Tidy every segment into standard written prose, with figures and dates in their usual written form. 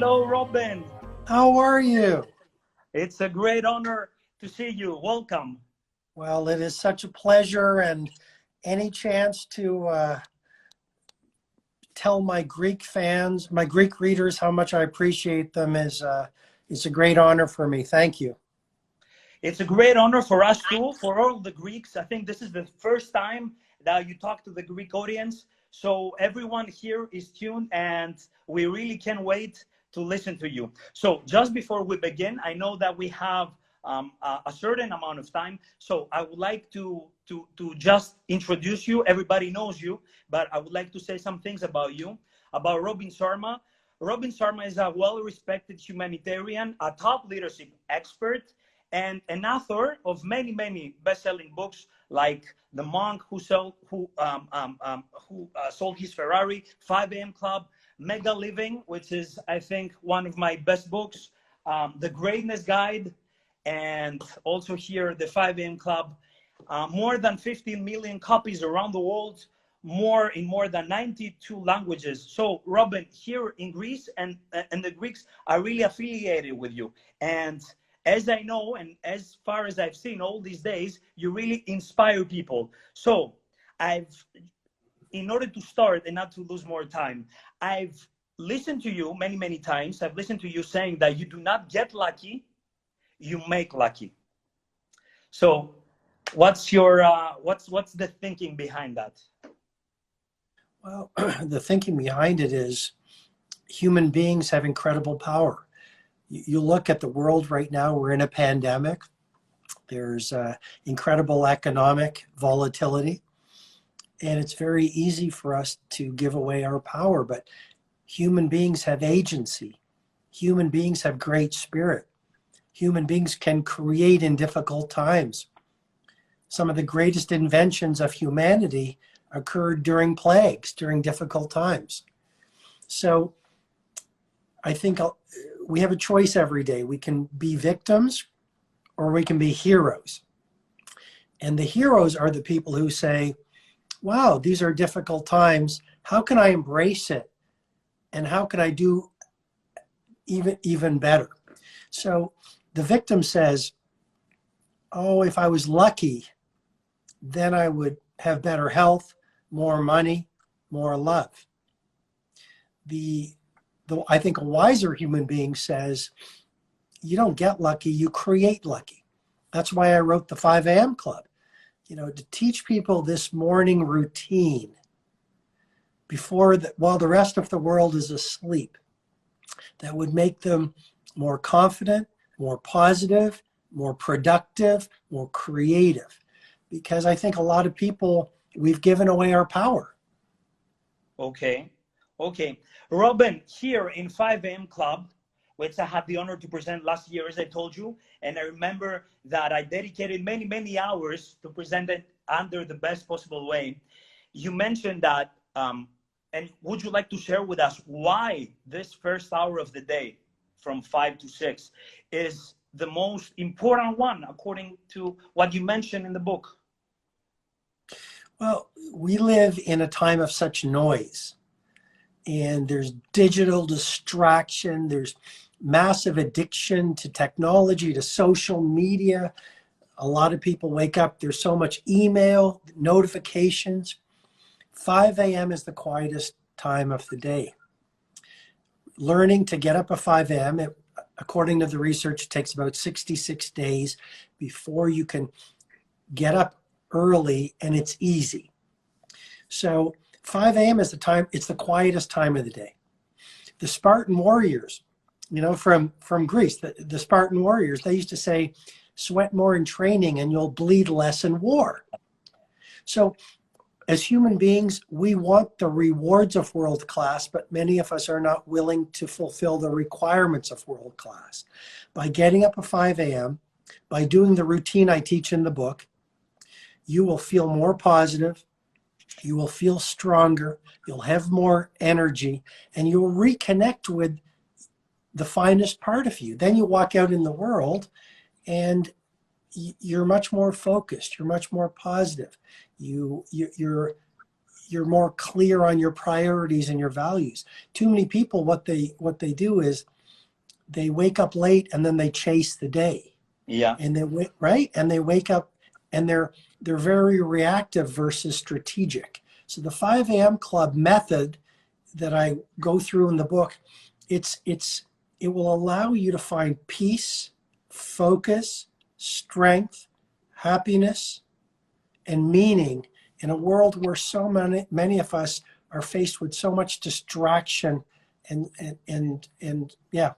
Hello, Robin. How are you? It's a great honor to see you. Welcome. Well, it is such a pleasure, and any chance to tell my Greek fans, my Greek readers, how much I appreciate them is a great honor for me. Thank you. It's a great honor for us too, for all the Greeks. I think this is the first time that you talk to the Greek audience. So everyone here is tuned, and we really can't wait to listen to you. So just before we begin, I know that we have a certain amount of time. So I would like to just introduce you. Everybody knows you, but I would like to say some things about you, about Robin Sharma. Robin Sharma is a well-respected humanitarian, a top leadership expert, and an author of many best-selling books like The Monk Who Sold His Ferrari, 5 a.m. Club, Mega Living, which is, I think, one of my best books, The Greatness Guide, and also here, the 5 a.m. Club. More than 15 million copies around the world, in more than 92 languages. So, Robin, here in Greece, and the Greeks are really affiliated with you. And as I know, and as far as I've seen all these days, you really inspire people. So in order to start and not to lose more time, I've listened to you many times. I've listened to you saying that you do not get lucky, you make lucky. So what's your, what's the thinking behind that? Well, the thinking behind it is human beings have incredible power. You look at the world right now, we're in a pandemic. There's incredible economic volatility, and it's very easy for us to give away our power, but human beings have agency. Human beings have great spirit. Human beings can create in difficult times. Some of the greatest inventions of humanity occurred during plagues, during difficult times. So I think we have a choice every day. We can be victims or we can be heroes. And the heroes are the people who say, wow, these are difficult times. How can I embrace it? And how can I do even better? So the victim says, oh, if I was lucky, then I would have better health, more money, more love. I think a wiser human being says, you don't get lucky, you create lucky. That's why I wrote the 5 a.m. Club, to teach people this morning routine while the rest of the world is asleep, that would make them more confident, more positive, more productive, more creative. Because I think a lot of people, we've given away our power. Okay. Robin, here in 5 a.m. Club, which I had the honor to present last year, as I told you, and I remember that I dedicated many hours to present it under the best possible way. You mentioned that, and would you like to share with us why this first hour of the day, from 5 to 6, is the most important one, according to what you mentioned in the book? Well, we live in a time of such noise. And there's digital distraction, there's massive addiction to technology, to social media. A lot of people wake up, there's so much email, notifications. 5 a.m. is the quietest time of the day. Learning to get up at 5 a.m., according to the research, it takes about 66 days before you can get up early, and it's easy. So 5 a.m. is the time, it's the quietest time of the day. The Spartan warriors, from Greece, the Spartan warriors, they used to say, sweat more in training and you'll bleed less in war. So as human beings, we want the rewards of world class, but many of us are not willing to fulfill the requirements of world class. By getting up at 5 a.m., by doing the routine I teach in the book, you will feel more positive, you will feel stronger, you'll have more energy, and you will reconnect with the finest part of you. Then you walk out in the world and you're much more focused, you're much more positive. You're more clear on your priorities and your values. Too many people, what they do is they wake up late and then they chase the day. Yeah. And they right? And they wake up and they're very reactive versus strategic. So the 5 a.m. club method that I go through in the book, it will allow you to find peace, focus, strength, happiness, and meaning in a world where so many of us are faced with so much distraction and yeah.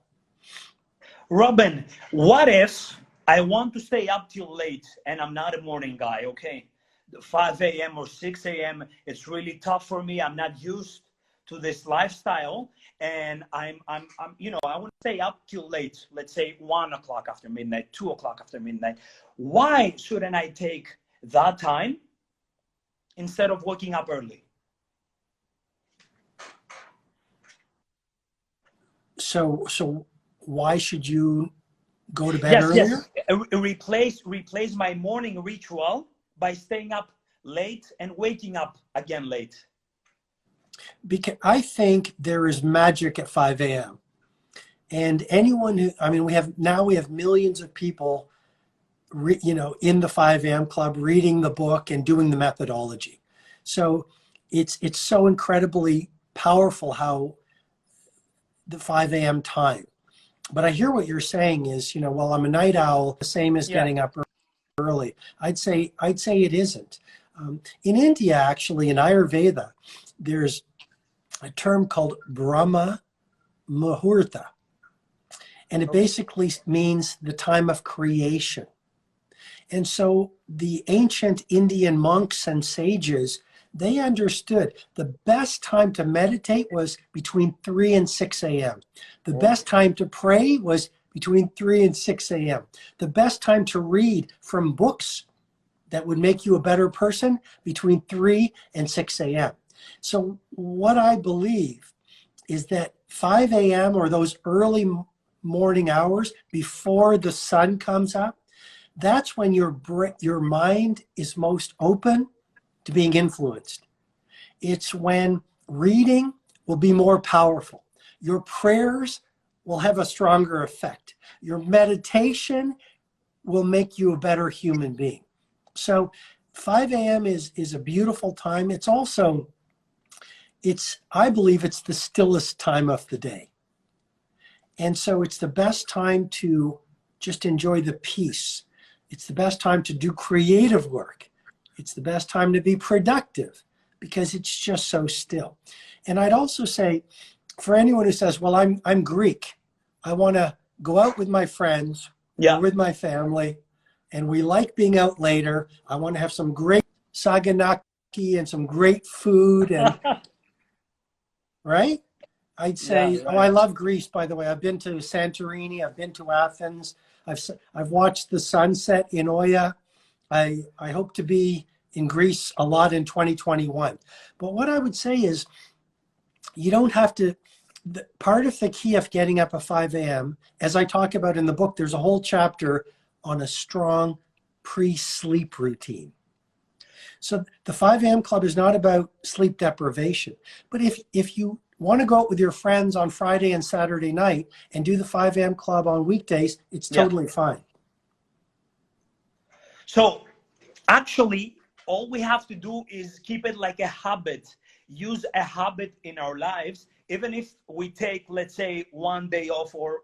Robin, what if I want to stay up till late and I'm not a morning guy, okay? 5 a.m. or 6 a.m., it's really tough for me. I'm not used to this lifestyle, and I'm you know, I want to stay up till late, let's say 1 o'clock after midnight, 2 o'clock after midnight. Why shouldn't I take that time instead of waking up early? So why should you go to bed earlier? Yes. Replace my morning ritual by staying up late and waking up again late. Because I think there is magic at 5 a.m. And anyone who, I mean, we have millions of people, you know, in the 5 a.m. club, reading the book and doing the methodology. So it's so incredibly powerful how the 5 a.m. time. But I hear what you're saying is, you know, well, I'm a night owl, the same as getting up early. I'd say it isn't. In India, actually, in Ayurveda, there's a term called Brahma Muhurta. And it basically means the time of creation. And so the ancient Indian monks and sages, they understood the best time to meditate was between 3 and 6 a.m. The best time to pray was between 3 and 6 a.m. The best time to read from books that would make you a better person, between 3 and 6 a.m. So what I believe is that 5 a.m. or those early morning hours before the sun comes up, that's when your mind is most open to being influenced. It's when reading will be more powerful. Your prayers will have a stronger effect. Your meditation will make you a better human being. So 5 a.m. is a beautiful time. It's also, I believe it's the stillest time of the day. And so it's the best time to just enjoy the peace. It's the best time to do creative work. It's the best time to be productive because it's just so still. And I'd also say, for anyone who says, well, I'm Greek, I want to go out with my friends, or with my family, and we like being out later. I want to have some great saganaki and some great food, and right? I'd say, oh, I love Greece, by the way. I've been to Santorini, I've been to Athens, I've watched the sunset in Oya. I hope to be in Greece a lot in 2021. But what I would say is, you don't have to, part of the key of getting up at 5 a.m., as I talk about in the book, there's a whole chapter on a strong pre-sleep routine. So the 5 a.m. club is not about sleep deprivation. But if you want to go out with your friends on Friday and Saturday night and do the 5 a.m. club on weekdays, it's totally fine. So actually, all we have to do is keep it like a habit, use a habit in our lives, even if we take, let's say, 1 day off or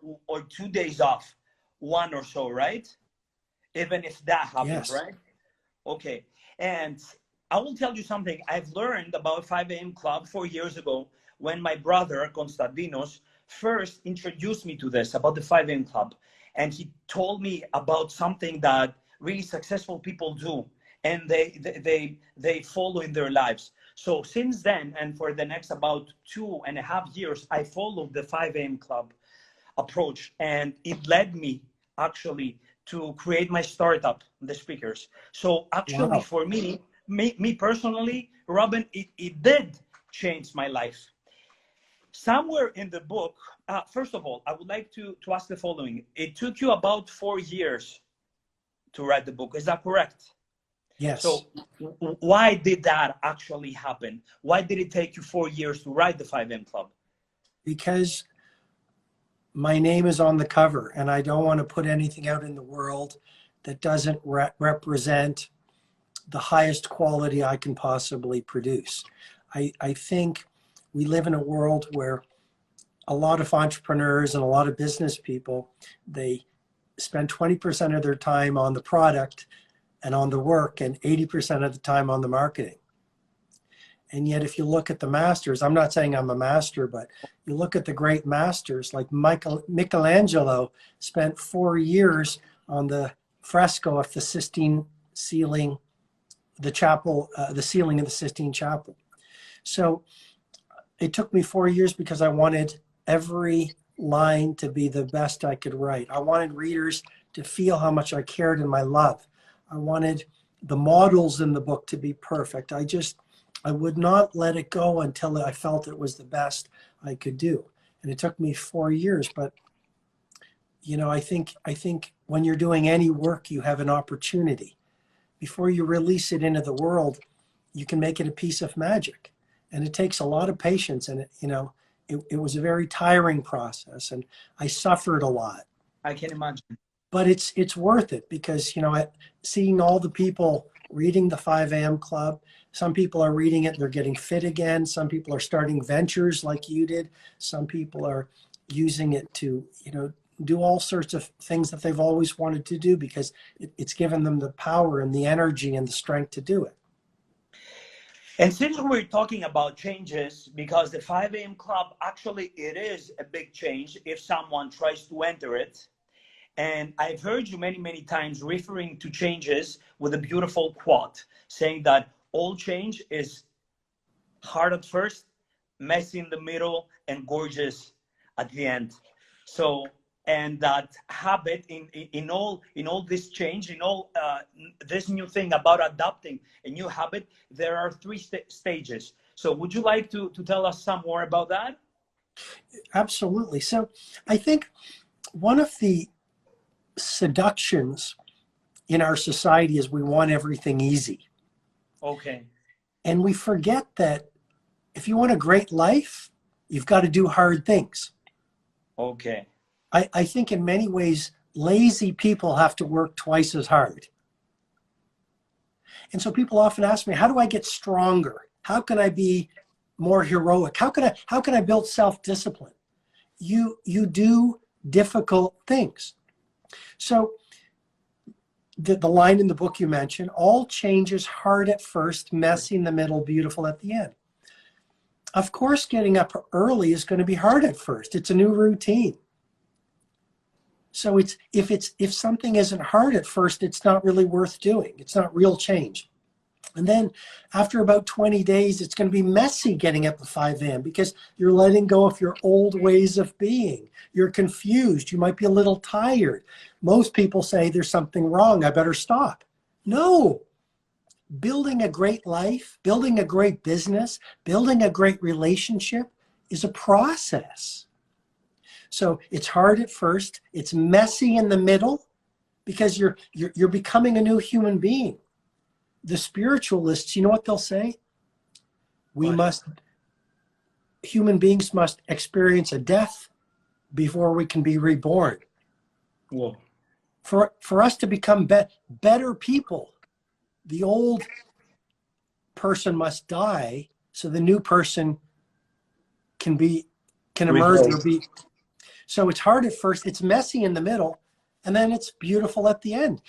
2 days off, one or so, right? Even if that happens, right? Okay. And I will tell you something. I've learned about 5 a.m. club 4 years ago when my brother, Konstantinos, first introduced me to this, about the 5 a.m. club. And he told me about something that really successful people do, and they follow in their lives. So since then, and for the next about 2.5 years, I followed the 5 a.m. club approach, and it led me actually to create my startup, theSPEAKERS. So actually, for me personally, Robin, it did change my life. Somewhere in the book, first of all, I would like to ask the following. It took you about 4 years to write the book. Is that correct? Yes. So why did that actually happen? Why did it take you 4 years to write the 5 a.m. club? Because my name is on the cover, and I don't want to put anything out in the world that doesn't represent the highest quality I can possibly produce. I think we live in a world where a lot of entrepreneurs and a lot of business people, they spend 20% of their time on the product and on the work and 80% of the time on the marketing. And yet if you look at the masters, I'm not saying I'm a master, but you look at the great masters like Michelangelo spent 4 years on the fresco of the Sistine ceiling, the chapel, the ceiling of the Sistine Chapel. So it took me 4 years because I wanted every line to be the best I could write. I wanted readers to feel how much I cared in my love. I wanted the models in the book to be perfect. I would not let it go until I felt it was the best I could do. And it took me 4 years, but you know, I think when you're doing any work, you have an opportunity. Before you release it into the world, you can make it a piece of magic. And it takes a lot of patience, and it was a very tiring process, and I suffered a lot. I can imagine. But it's worth it because, seeing all the people reading the 5 a.m. Club, some people are reading it, they're getting fit again. Some people are starting ventures like you did. Some people are using it to, do all sorts of things that they've always wanted to do because it's given them the power and the energy and the strength to do it. And since we're talking about changes, because the 5 a.m. Club, actually, it is a big change if someone tries to enter it. And I've heard you many, many times referring to changes with a beautiful quote, saying that all change is hard at first, messy in the middle, and gorgeous at the end. So, and that habit in all this change, in all this new thing about adopting a new habit, there are 3 stages. So would you like to tell us some more about that? Absolutely. So I think one of the seductions in our society is we want everything easy. Okay. And we forget that if you want a great life, you've got to do hard things. Okay. I think in many ways, lazy people have to work twice as hard. And so people often ask me, how do I get stronger? How can I be more heroic? How can I build self-discipline? You do difficult things. So the line in the book you mentioned, all change is hard at first, messy in the middle, beautiful at the end. Of course, getting up early is going to be hard at first. It's a new routine. So if something isn't hard at first, it's not really worth doing. It's not real change. And then after about 20 days, it's going to be messy getting up at 5 a.m. because you're letting go of your old ways of being. You're confused. You might be a little tired. Most people say there's something wrong. I better stop. No. Building a great life, building a great business, building a great relationship is a process. So it's hard at first. It's messy in the middle because you're becoming a new human being. The spiritualists, you know what they'll say? Human beings must experience a death before we can be reborn. Whoa. For us to become better people, the old person must die so the new person can emerge or be. So it's hard at first, it's messy in the middle, and then it's beautiful at the end.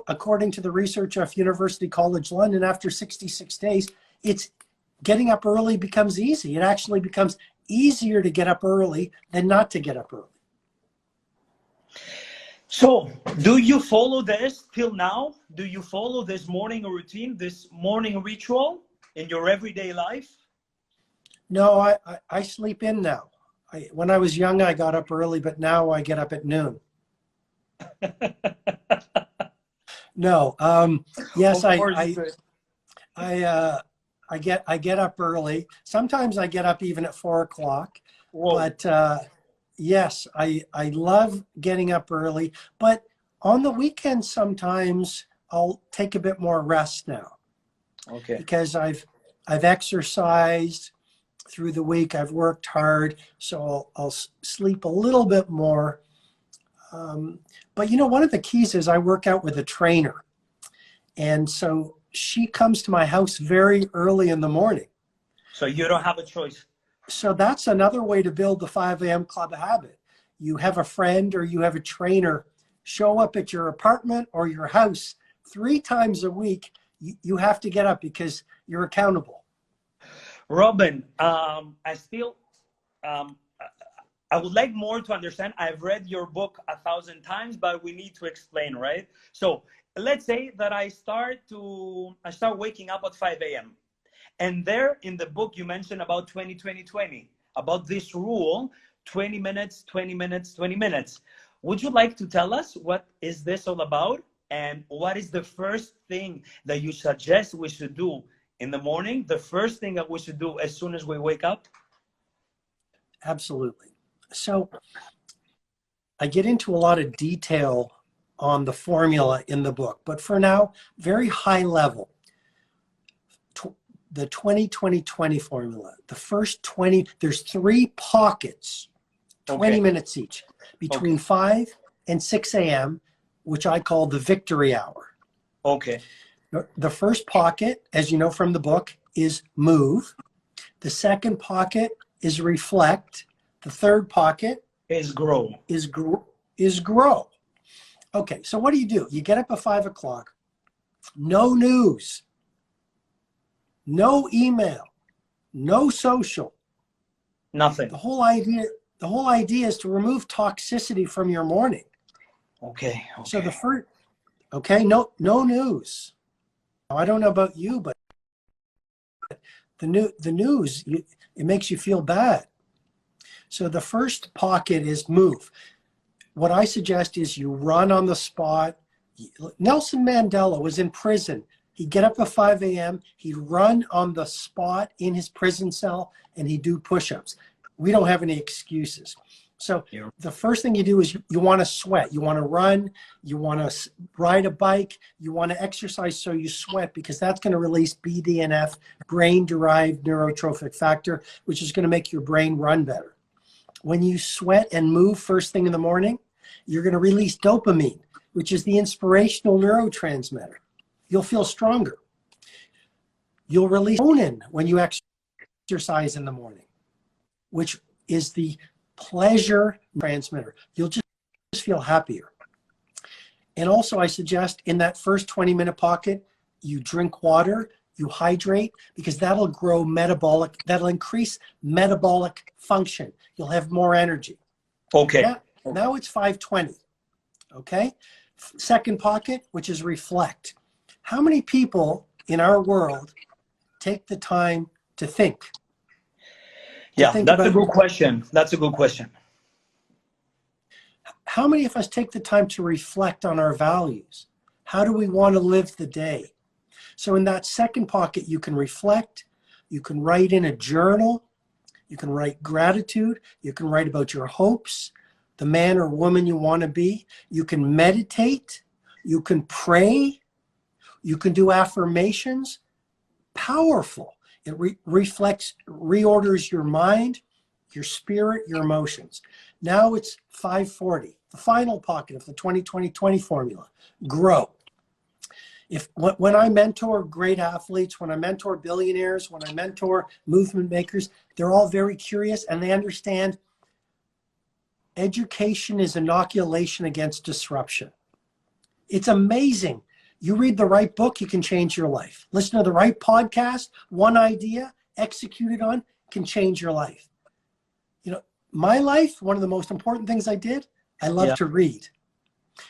According to the research of University College London, after 66 days, it's getting up early becomes easy. It actually becomes easier to get up early than not to get up early. So do you follow this till now? Do you follow this morning routine, this morning ritual in your everyday life? No, I sleep in now. When I was young, I got up early, but now I get up at noon. No, yes, I get up early. Sometimes I get up even at 4 o'clock. Whoa. But yes, I love getting up early. But on the weekends, sometimes I'll take a bit more rest now. Okay. Because I've exercised. through the week. I've worked hard, so I'll sleep a little bit more. But you know, one of the keys is I work out with a trainer. And so she comes to my house very early in the morning. So you don't have a choice. So that's another way to build the 5 a.m. club habit. You have a friend or you have a trainer show up at your apartment or your house 3 times a week. You have to get up because you're accountable. Robin, I would like more to understand. I've read your book 1,000 times, but we need to explain, right? So let's say that I start waking up at 5 a.m. And there in the book, you mentioned about 20-20-20, about this rule, 20 minutes, 20 minutes, 20 minutes. Would you like to tell us what is this all about? And what is the first thing that you suggest we should do in the morning? The first thing that we should do as soon as we wake up? Absolutely. So I get into a lot of detail on the formula in the book, but for now, very high level. The 20-20-20 formula, the first 20, there's 3 pockets, 20 minutes each, between 5 and 6 a.m., which I call the victory hour. Okay. The first pocket, as you know from the book, is move. The second pocket is reflect. The third pocket is grow. Is grow. Okay, so what do? You get up at 5 o'clock, no news, no email, no social. Nothing. The whole idea is to remove toxicity from your morning. Okay. So the first, no news. Now, I don't know about you, but the news, it makes you feel bad. So the first pocket is move. What I suggest is you run on the spot. Nelson Mandela was in prison. He'd get up at 5 a.m., he'd run on the spot in his prison cell, and he'd do push-ups. We don't have any excuses. So the first thing you do is you want to sweat. You want to run. You want to ride a bike. You want to exercise so you sweat, because that's going to release BDNF, brain-derived neurotrophic factor, which is going to make your brain run better. When you sweat and move first thing in the morning, you're going to release dopamine, which is the inspirational neurotransmitter. You'll feel stronger. You'll release serotonin when you exercise in the morning, which is the pleasure transmitter. You'll just feel happier. And also I suggest in that first 20-minute pocket, you drink water, you hydrate, because that'll increase metabolic function. You'll have more energy. Okay. Now it's 5:20. Okay. Second pocket, which is reflect. How many people in our world take the time to think? Yeah, that's a good question. That's a good question. How many of us take the time to reflect on our values? How do we want to live the day? So in that second pocket, you can reflect, you can write in a journal, you can write gratitude, you can write about your hopes, the man or woman you want to be, you can meditate, you can pray, you can do affirmations. Powerful. It reflects, reorders your mind, your spirit, your emotions. Now it's 5:40, the final pocket of the 20-20-20 formula, grow. When I mentor great athletes, when I mentor billionaires, when I mentor movement makers, they're all very curious and they understand education is inoculation against disruption. It's amazing. You read the right book, you can change your life. Listen to the right podcast, one idea executed on can change your life. You know, my life, one of the most important things I did, I love to read.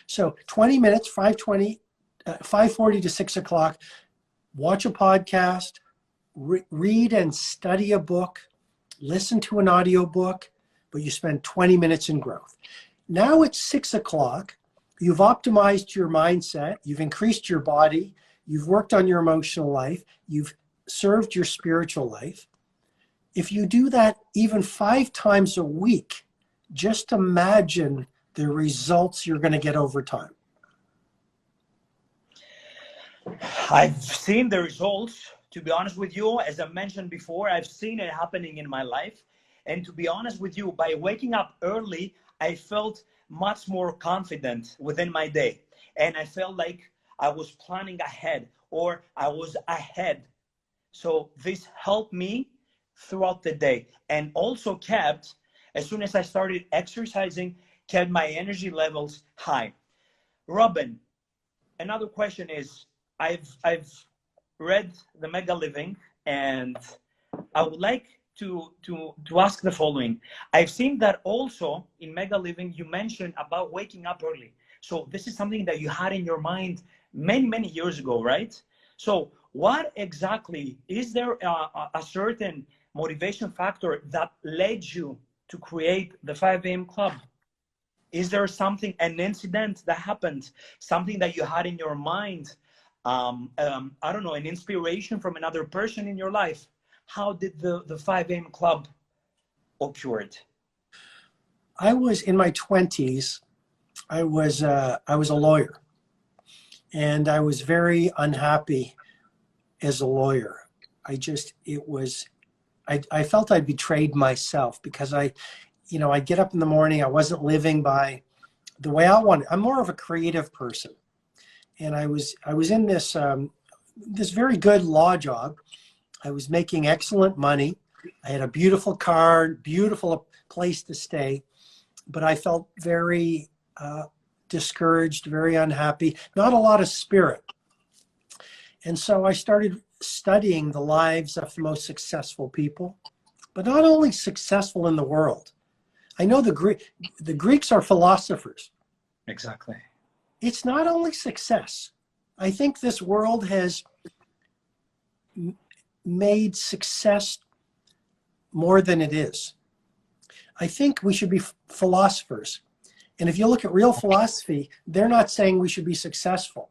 So 20 minutes, 5:40 to 6 o'clock, watch a podcast, read and study a book, listen to an audio book, but you spend 20 minutes in growth. Now it's 6 o'clock. You've optimized your mindset. You've increased your body. You've worked on your emotional life. You've served your spiritual life. If you do that even 5 times a week, just imagine the results you're going to get over time. I've seen the results, To be honest with you, as I mentioned before, I've seen it happening in my life. And to be honest with you, by waking up early, I felt much more confident within my day. And I felt like I was planning ahead, or I was ahead. So this helped me throughout the day, and also kept, as soon as I started exercising, kept my energy levels high. Robin, another question is, I've read the Mega Living, and I would like to ask the following. I've seen that also in Mega Living, you mentioned about waking up early. So this is something that you had in your mind many years ago, right? So what exactly, is there a certain motivation factor that led you to create the 5 a.m. club? Is there something, an incident that happened, something that you had in your mind, I don't know, an inspiration from another person in your life? How did the 5 a.m. club occur? I was in my 20s. I was a lawyer, and I was very unhappy as a lawyer. I felt I betrayed myself, because I'd get up in the morning, I wasn't living by the way I wanted. I'm more of a creative person. And I was in this very good law job. I was making excellent money. I had a beautiful car, beautiful place to stay, but I felt very discouraged, very unhappy, not a lot of spirit. And so I started studying the lives of the most successful people, but not only successful in the world. I know the Greeks are philosophers. Exactly. It's not only success. I think this world has made success more than it is. I think we should be philosophers. And if you look at real philosophy, they're not saying we should be successful.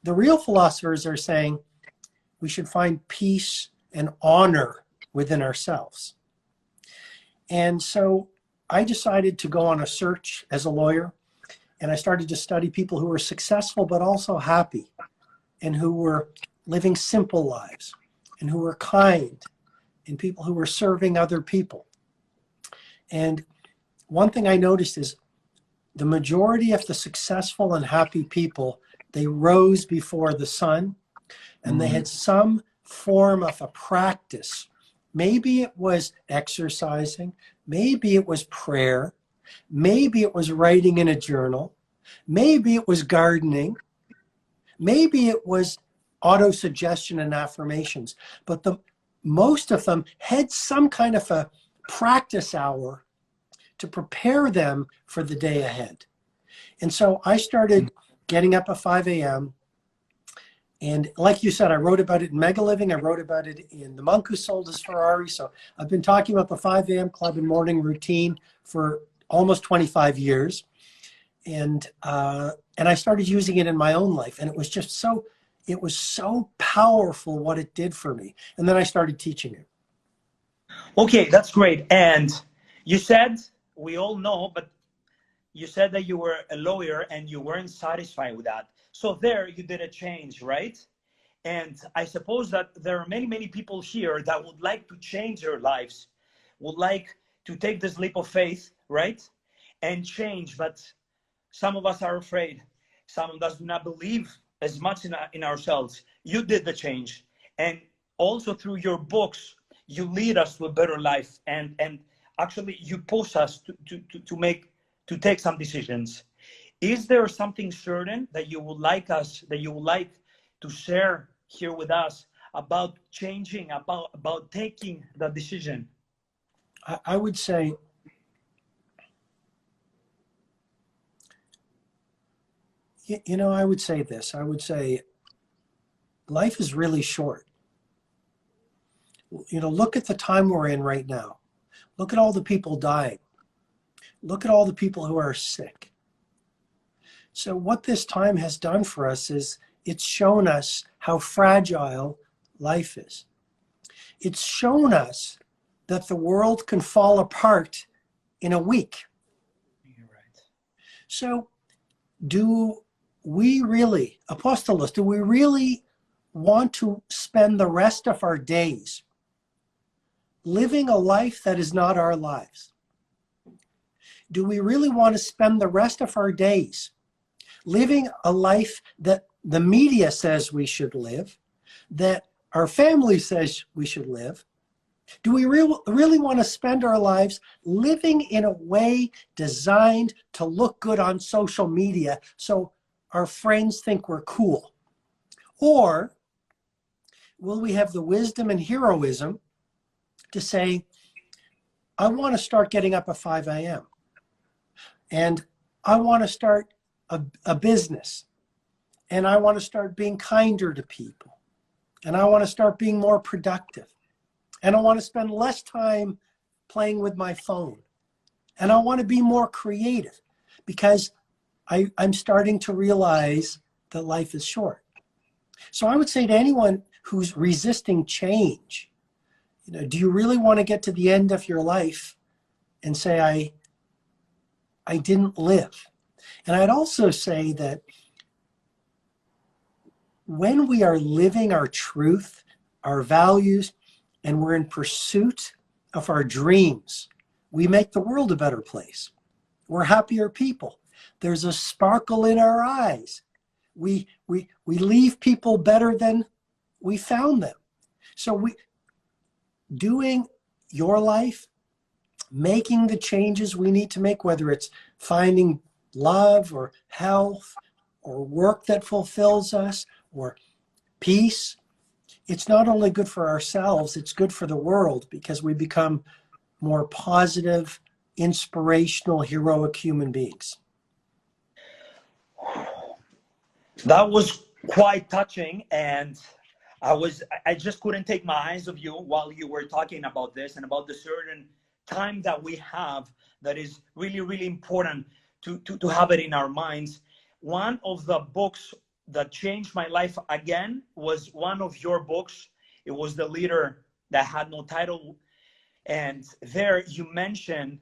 The real philosophers are saying we should find peace and honor within ourselves. And so I decided to go on a search as a lawyer, and I started to study people who were successful but also happy, and who were living simple lives, and who were kind, and people who were serving other people. And one thing I noticed is the majority of the successful and happy people, they rose before the sun, and they had some form of a practice. Maybe it was exercising, maybe it was prayer, maybe it was writing in a journal, maybe it was gardening, maybe it was auto-suggestion and affirmations. But most of them had some kind of a practice hour to prepare them for the day ahead. And so I started getting up at 5 a.m. And like you said, I wrote about it in Mega Living. I wrote about it in The Monk Who Sold His Ferrari. So I've been talking about the 5 a.m. club and morning routine for almost 25 years. And I started using it in my own life. And it was just so powerful what it did for me. And then I started teaching it. Okay, that's great. And you said, we all know, but you said that you were a lawyer and you weren't satisfied with that. So there you did a change, right? And I suppose that there are many people here that would like to change their lives, would like to take this leap of faith, right? And change, but some of us are afraid. Some of us do not believe as much in ourselves. You did the change. And also through your books, you lead us to a better life. And actually you push us to take some decisions. Is there something certain that you would like to share here with us about changing, about taking the decision? I would say, I would say this. I would say life is really short. Look at the time we're in right now. Look at all the people dying. Look at all the people who are sick. So what this time has done for us is it's shown us how fragile life is. It's shown us that the world can fall apart in a week. You're right. So do we really, Apostolos, do we really want to spend the rest of our days living a life that is not our lives? Do we really want to spend the rest of our days living a life that the media says we should live, that our family says we should live? Do we really want to spend our lives living in a way designed to look good on social media so our friends think we're cool? Or will we have the wisdom and heroism to say, I want to start getting up at 5 a.m. and I want to start a business, and I want to start being kinder to people, and I want to start being more productive, and I want to spend less time playing with my phone, and I want to be more creative, because I'm starting to realize that life is short. So I would say to anyone who's resisting change, do you really want to get to the end of your life and say, I didn't live? And I'd also say that when we are living our truth, our values, and we're in pursuit of our dreams, we make the world a better place. We're happier people. There's a sparkle in our eyes. We leave people better than we found them. So doing your life, making the changes we need to make, whether it's finding love or health or work that fulfills us or peace, it's not only good for ourselves, it's good for the world, because we become more positive, inspirational, heroic human beings. That was quite touching, and I just couldn't take my eyes off you while you were talking about this and about the certain time that we have that is really, really important to have it in our minds. One of the books that changed my life again was one of your books. It was The Leader That Had No Title. And there you mentioned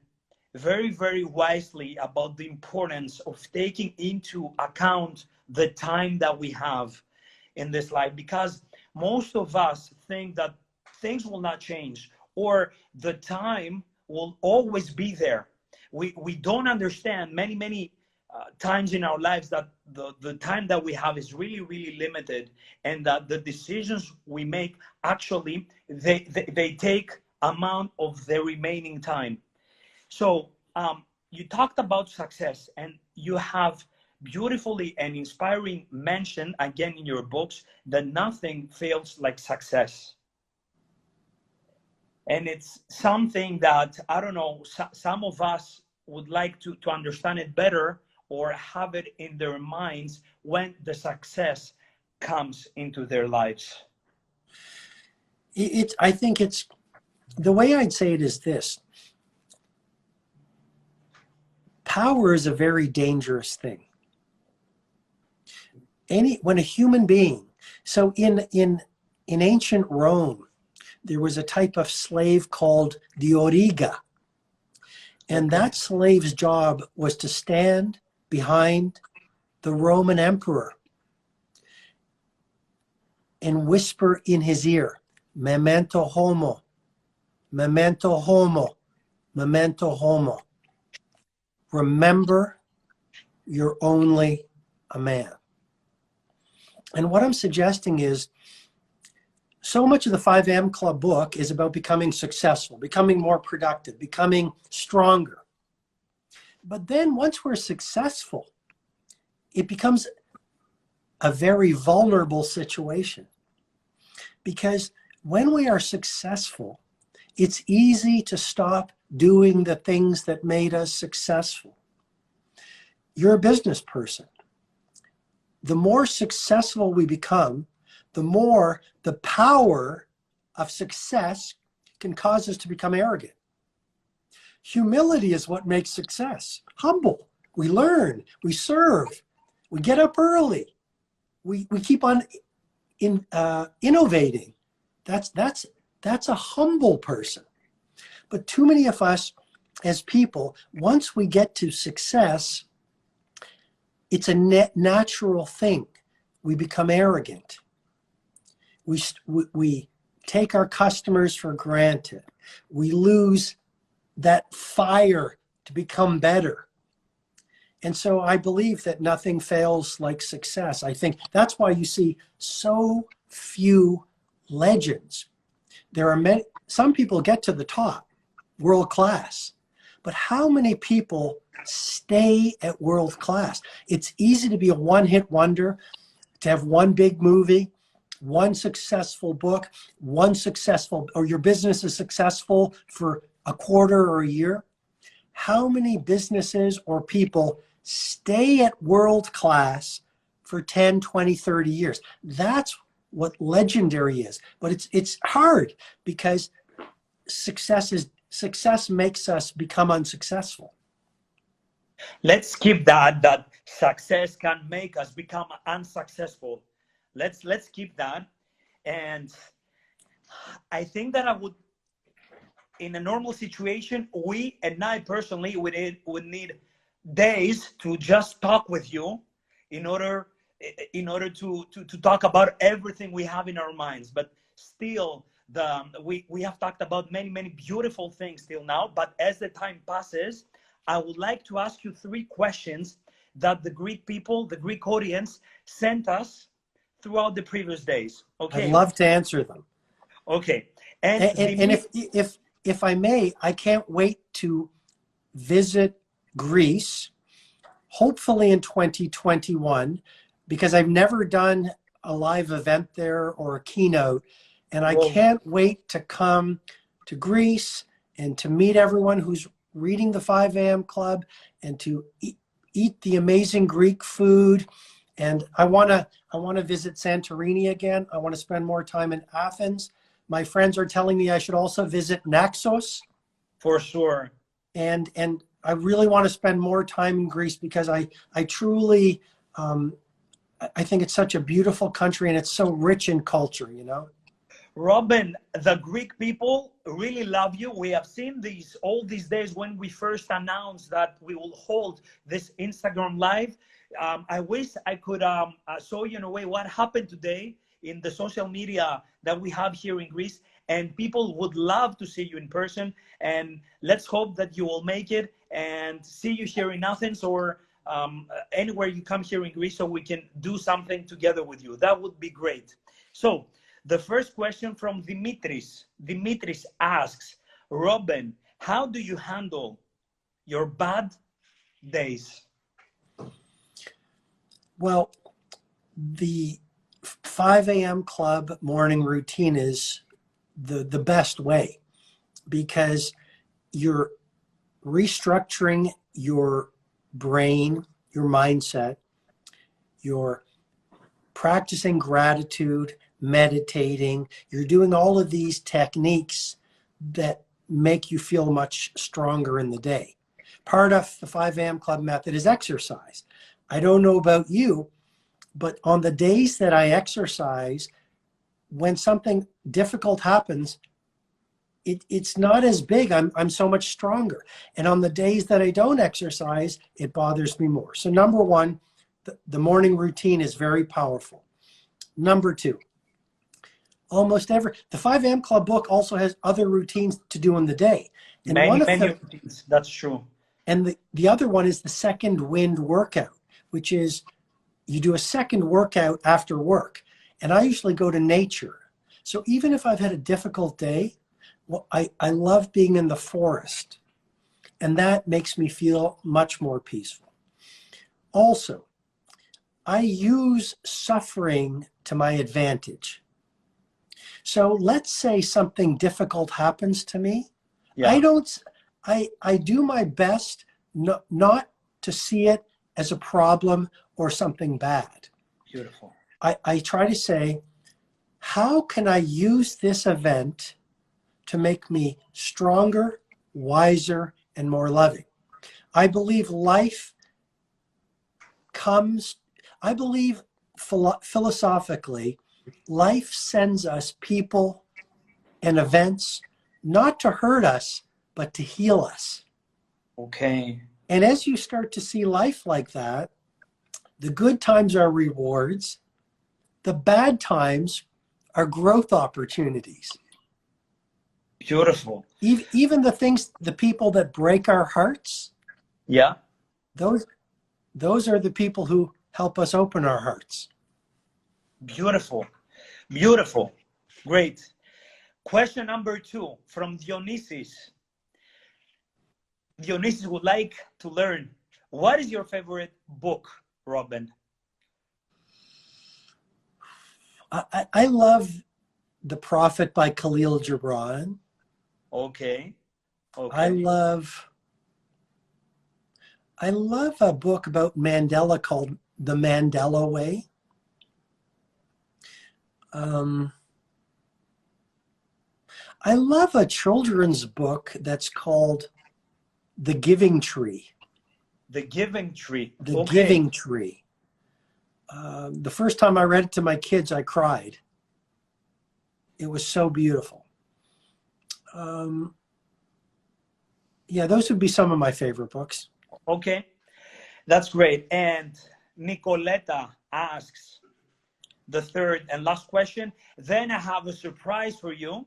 very, very wisely about the importance of taking into account the time that we have in this life, because most of us think that things will not change, or the time will always be there. We don't understand many times in our lives that the time that we have is really, really limited, and that the decisions we make, actually, they take amount of the remaining time. So you talked about success, and you have beautifully and inspiring mentioned again in your books that nothing feels like success. And it's something that, I don't know, some of us would like to understand it better, or have it in their minds when the success comes into their lives. I think it's, the way I'd say it is this: power is a very dangerous thing. When a human being, so in ancient Rome, there was a type of slave called the origa. And that slave's job was to stand behind the Roman emperor and whisper in his ear, memento homo, memento homo, memento homo. Remember, you're only a man. And what I'm suggesting is, so much of the 5 a.m. Club book is about becoming successful, becoming more productive, becoming stronger. But then once we're successful, it becomes a very vulnerable situation. Because when we are successful, it's easy to stop doing the things that made us successful. You're a business person. The more successful we become, the more the power of success can cause us to become arrogant. Humility is what makes success. Humble. We learn, we serve, we get up early, we keep on innovating. That's a humble person. But too many of us as people, once we get to success, it's a natural thing. We become arrogant. we take our customers for granted. We lose that fire to become better. And so I believe that nothing fails like success. I think that's why you see so few legends. There are many, some people get to the top, world class, but how many people stay at world class? It's easy to be a one-hit wonder, to have one big movie, one successful book, one successful, or your business is successful for a quarter or a year. How many businesses or people stay at world class for 10, 20, 30 years? That's what legendary is. But it's hard because success makes us become unsuccessful. Let's keep that success can make us become unsuccessful. Let's keep that. And I think that I would, in a normal situation, we and I personally would need days to just talk with you in order to talk about everything we have in our minds. But still, we have talked about many beautiful things till now. But as the time passes, I would like to ask you 3 questions that the Greek people, the Greek audience, sent us throughout the previous days. Okay. I'd love to answer them. Okay. And if I may, I can't wait to visit Greece, hopefully in 2021, because I've never done a live event there or a keynote, and I can't wait to come to Greece and to meet everyone who's reading the 5 a.m. Club and to eat the amazing Greek food. And I want to visit Santorini again. I want to spend more time in Athens. My friends are telling me I should also visit Naxos. For sure. And I really want to spend more time in Greece because I truly, I think it's such a beautiful country and it's so rich in culture, you know? Robin, the Greek people really love you. We have seen all these days when we first announced that we will hold this Instagram live. I wish I could show you in a way what happened today in the social media that we have here in Greece, and people would love to see you in person. And let's hope that you will make it and see you here in Athens or anywhere you come here in Greece so we can do something together with you. That would be great. So the first question from Dimitris. Dimitris asks, Robin, how do you handle your bad days? Well, the 5 a.m. Club morning routine is the best way because you're restructuring your brain, your mindset, you're practicing gratitude, meditating, you're doing all of these techniques that make you feel much stronger in the day. Part of the 5 a.m. Club method is exercise. I don't know about you, but on the days that I exercise, when something difficult happens, it's not as big. I'm so much stronger. And on the days that I don't exercise, it bothers me more. So number one, the morning routine is very powerful. Number two, the 5 a.m. Club book also has other routines to do in the day. And many routines, that's true. And the other one is the second wind workout, which is you do a second workout after work. And I usually go to nature. So even if I've had a difficult day, well, I love being in the forest. And that makes me feel much more peaceful. Also, I use suffering to my advantage. So let's say something difficult happens to me. Yeah. I do my best not to see it as a problem or something bad. Beautiful. I try to say, how can I use this event to make me stronger, wiser, and more loving? I believe philosophically, life sends us people and events not to hurt us, but to heal us. Okay. And as you start to see life like that, the good times are rewards. The bad times are growth opportunities. Beautiful. Even the people that break our hearts, Yeah. those are the people who help us open our hearts. Beautiful. Beautiful. Great. Question number 2 from Dionysus. Dionysus would like to learn, what is your favorite book, Robin? I love The Prophet by Khalil Gibran. Okay. I love a book about Mandela called The Mandela Way. I love a children's book that's called The Giving Tree. The Giving Tree. The Giving Tree. The first time I read it to my kids, I cried. It was so beautiful. Yeah, those would be some of my favorite books. Okay, that's great. And Nicoletta asks the third and last question. Then I have a surprise for you.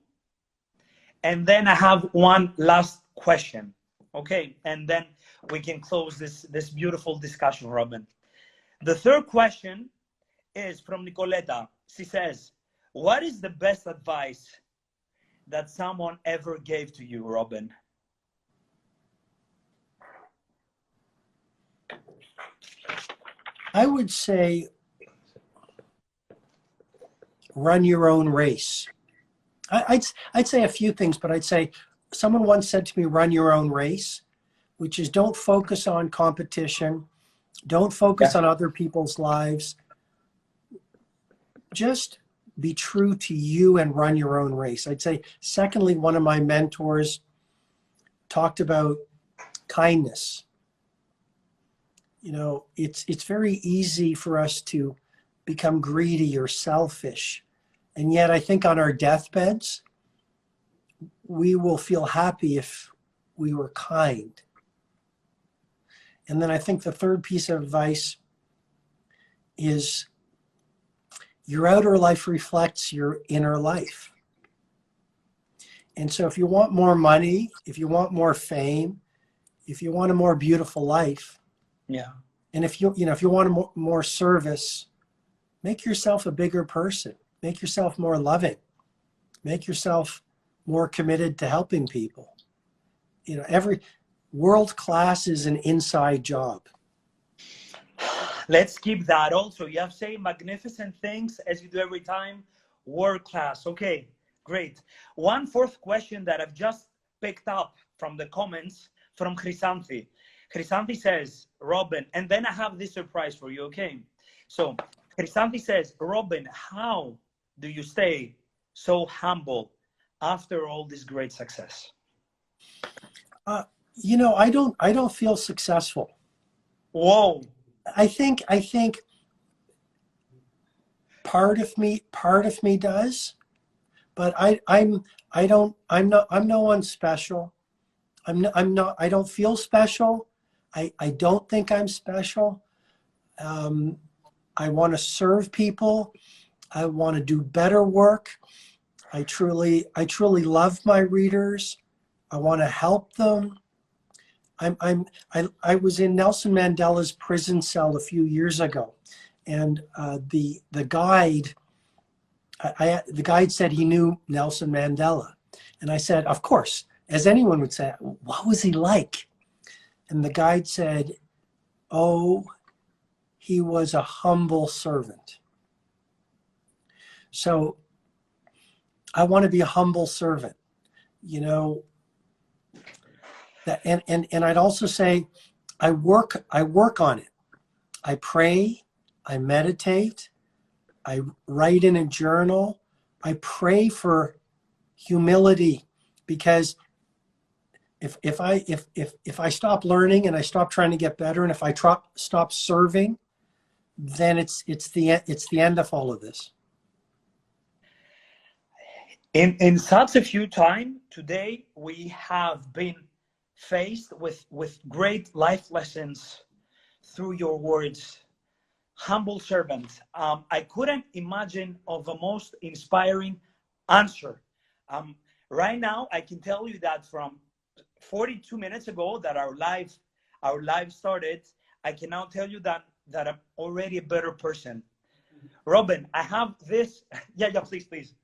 And then I have one last question. Okay, and then we can close this beautiful discussion, Robin. The third question is from Nicoletta. She says, what is the best advice that someone ever gave to you, Robin? I would say run your own race. I'd say a few things, but I'd say someone once said to me, run your own race, which is don't focus on competition. Don't focus on other people's lives. Just be true to you and run your own race. I'd say, secondly, one of my mentors talked about kindness. You know, it's very easy for us to become greedy or selfish. And yet I think on our deathbeds, we will feel happy if we were kind. And then I think the third piece of advice is your outer life reflects your inner life. And so if you want more money, if you want more fame, if you want a more beautiful life, and if you want more service, make yourself a bigger person. Make yourself more loving. Make yourself more committed to helping people. You know, every world class is an inside job. Let's keep that also. You have said magnificent things as you do every time. World class. Okay, great. One fourth question that I've just picked up from the comments from Chrysanthi. Chrysanthi says, Robin, and then I have this surprise for you, okay? So Chrysanthi says, Robin, how do you stay so humble after all this great success? You know, I don't feel successful. Whoa. I think part of me does, but I'm no one special. I don't feel special. I don't think I'm special. I want to serve people. I want to do better work. I truly love my readers. I want to help them. I was in Nelson Mandela's prison cell a few years ago, and the guide said he knew Nelson Mandela, and I said, of course, as anyone would say, what was he like? And the guide said, oh, he was a humble servant. So I want to be a humble servant, you know. And I'd also say I work on it. I pray, I meditate, I write in a journal, I pray for humility, because if I stop learning and I stop trying to get better, and if I stop serving, then it's the end of all of this. In such a few time today, we have been faced with great life lessons through your words, humble servant. I couldn't imagine of a most inspiring answer. Right now, I can tell you that from 42 minutes ago that our live started, I can now tell you that I'm already a better person. Robin, I have this. Yeah, please.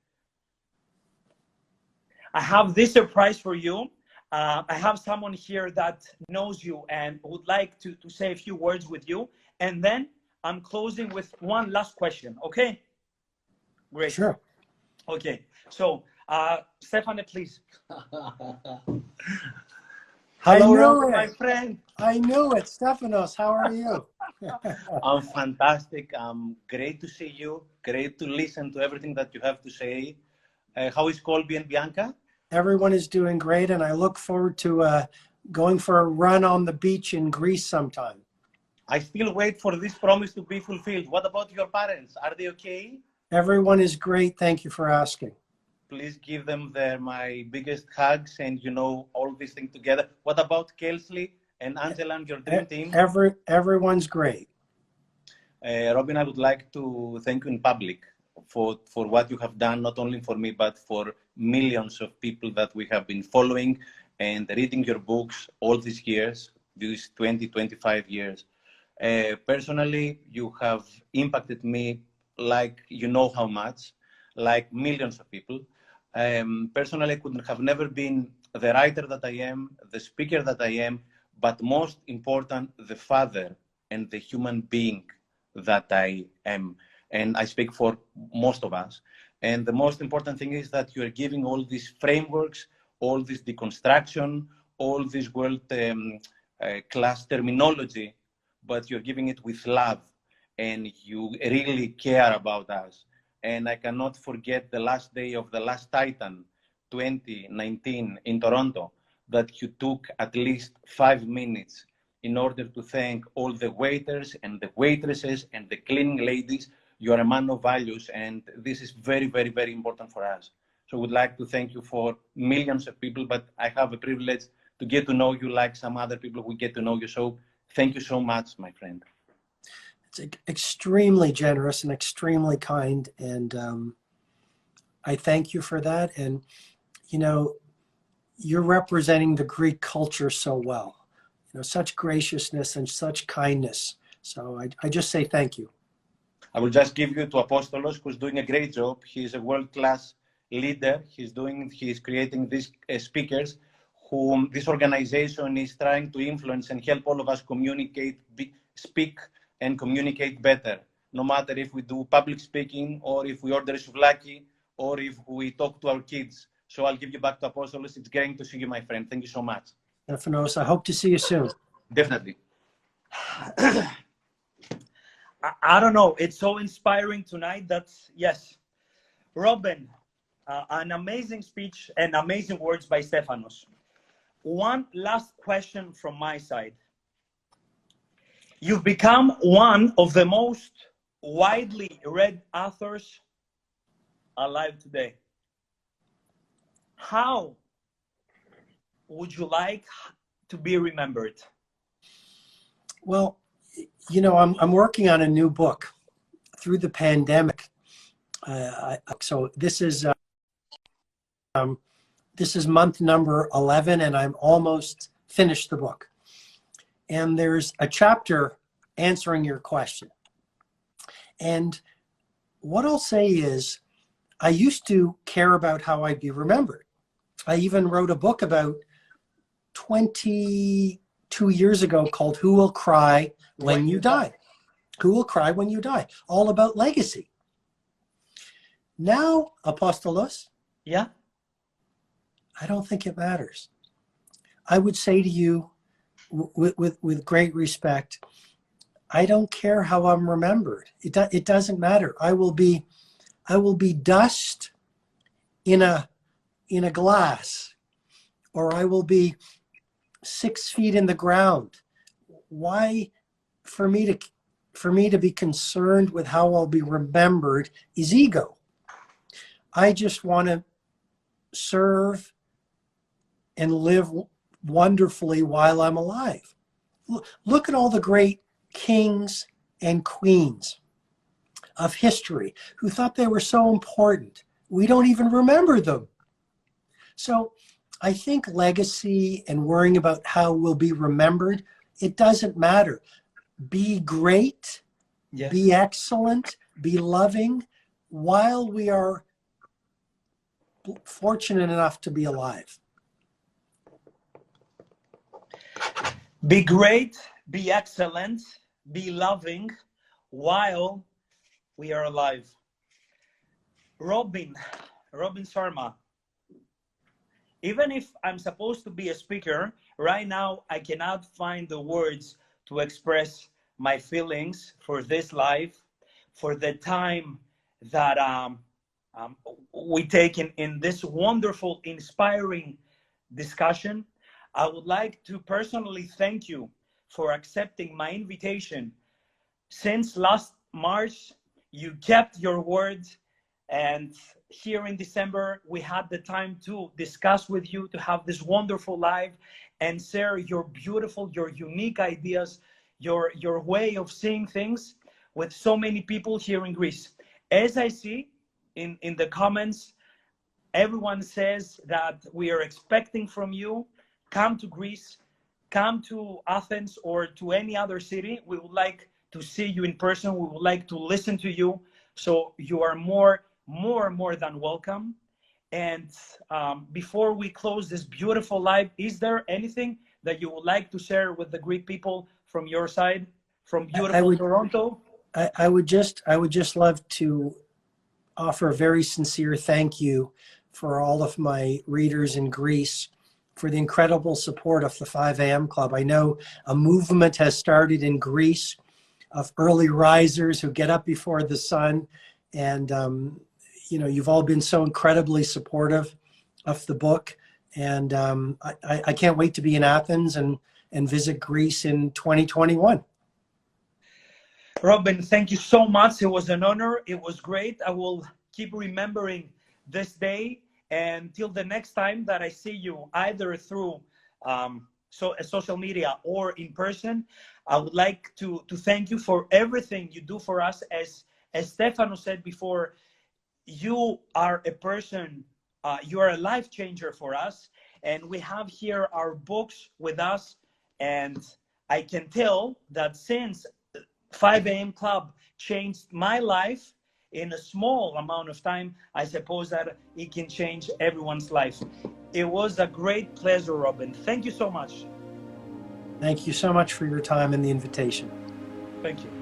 I have this surprise for you. I have someone here that knows you and would like to say a few words with you. And then I'm closing with one last question. Okay? Great. Sure. Okay. So, Stefane, please. Hello, Robin, my friend. I knew it. Stefanos, how are you? I'm fantastic. Great to see you. Great to listen to everything that you have to say. How is Colby and Bianca? Everyone is doing great, and I look forward to going for a run on the beach in Greece sometime. I still wait for this promise to be fulfilled. What about your parents? Are they okay? Everyone is great. Thank you for asking. Please give them my biggest hugs and, all these things together. What about Kelsey and Angela and your dream team? Everyone's great. Robin, I would like to thank you in public for what you have done, not only for me, but for millions of people that we have been following and reading your books all these years, these 25 years. Personally, you have impacted me like how much, like millions of people. Personally, I could have never been the writer that I am, the speaker that I am, but most important, the father and the human being that I am. And I speak for most of us. And the most important thing is that you are giving all these frameworks, all this deconstruction, all this world class terminology, but you're giving it with love, and you really care about us. And I cannot forget the last day of the last Titan 2019 in Toronto, that you took at least 5 minutes in order to thank all the waiters and the waitresses and the cleaning ladies. You are a man of values, and this is very, very, very important for us. So I would like to thank you for millions of people, but I have a privilege to get to know you like some other people who get to know you. So thank you so much, my friend. It's extremely generous and extremely kind, and I thank you for that. And you're representing the Greek culture so well. Such graciousness and such kindness. So I just say thank you. I will just give you to Apostolos, who's doing a great job. He's a world-class leader. He's creating these speakers, whom this organization is trying to influence and help all of us communicate, speak and communicate better. No matter if we do public speaking, or if we order souvlaki, or if we talk to our kids. So I'll give you back to Apostolos. It's great to see you, my friend. Thank you so much. Stefanos, I hope to see you soon. Definitely. I don't know. It's so inspiring tonight that, yes, Robin, an amazing speech and amazing words by Stefanos. One last question from my side. You've become one of the most widely read authors alive today. How would you like to be remembered? Well, I'm working on a new book through the pandemic. So this is month number 11, and I'm almost finished the book. And there's a chapter answering your question. And what I'll say is, I used to care about how I'd be remembered. I even wrote a book about 22 years ago called Who Will Cry When You Die? Who Will Cry When You Die? All about legacy. Now, Apostolos, yeah, I don't think it matters. I would say to you with great respect, I don't care how I'm remembered. It doesn't matter. I will be dust in a glass, or I will be 6 feet in the ground. Why, for me to be concerned with how I'll be remembered is ego. I just want to serve and live wonderfully while I'm alive. Look at all the great kings and queens of history who thought they were so important. We don't even remember them. So I think legacy and worrying about how we'll be remembered, it doesn't matter. Be great, Yes. be excellent, be loving while we are fortunate enough to be alive. Be great, be excellent, be loving while we are alive. Robin Sharma, even if I'm supposed to be a speaker, right now I cannot find the words to express my feelings for this life, for the time that we take in this wonderful, inspiring discussion. I would like to personally thank you for accepting my invitation. Since last March, you kept your word, and here in December, we had the time to discuss with you, to have this wonderful live and share your beautiful, your unique ideas, your way of seeing things with so many people here in Greece. As I see in the comments, everyone says that we are expecting from you, come to Greece, come to Athens or to any other city. We would like to see you in person. We would like to listen to you. So you are more than welcome. And before we close this beautiful live, is there anything that you would like to share with the Greek people from your side, from beautiful Toronto? I would just love to offer a very sincere thank you for all of my readers in Greece for the incredible support of the 5 a.m. Club. I know a movement has started in Greece of early risers who get up before the sun. And, you know, you've all been so incredibly supportive of the book. And I can't wait to be in Athens and visit Greece in 2021. Robin, thank you so much. It was an honor. It was great. I will keep remembering this day. And till the next time that I see you, either through social media or in person, I would like to thank you for everything you do for us. As Stefano said before, you are a person, you are a life changer for us. And we have here our books with us. And I can tell that since 5 a.m. Club changed my life in a small amount of time, I suppose that it can change everyone's life. It was a great pleasure, Robin. Thank you so much. Thank you so much for your time and the invitation. Thank you.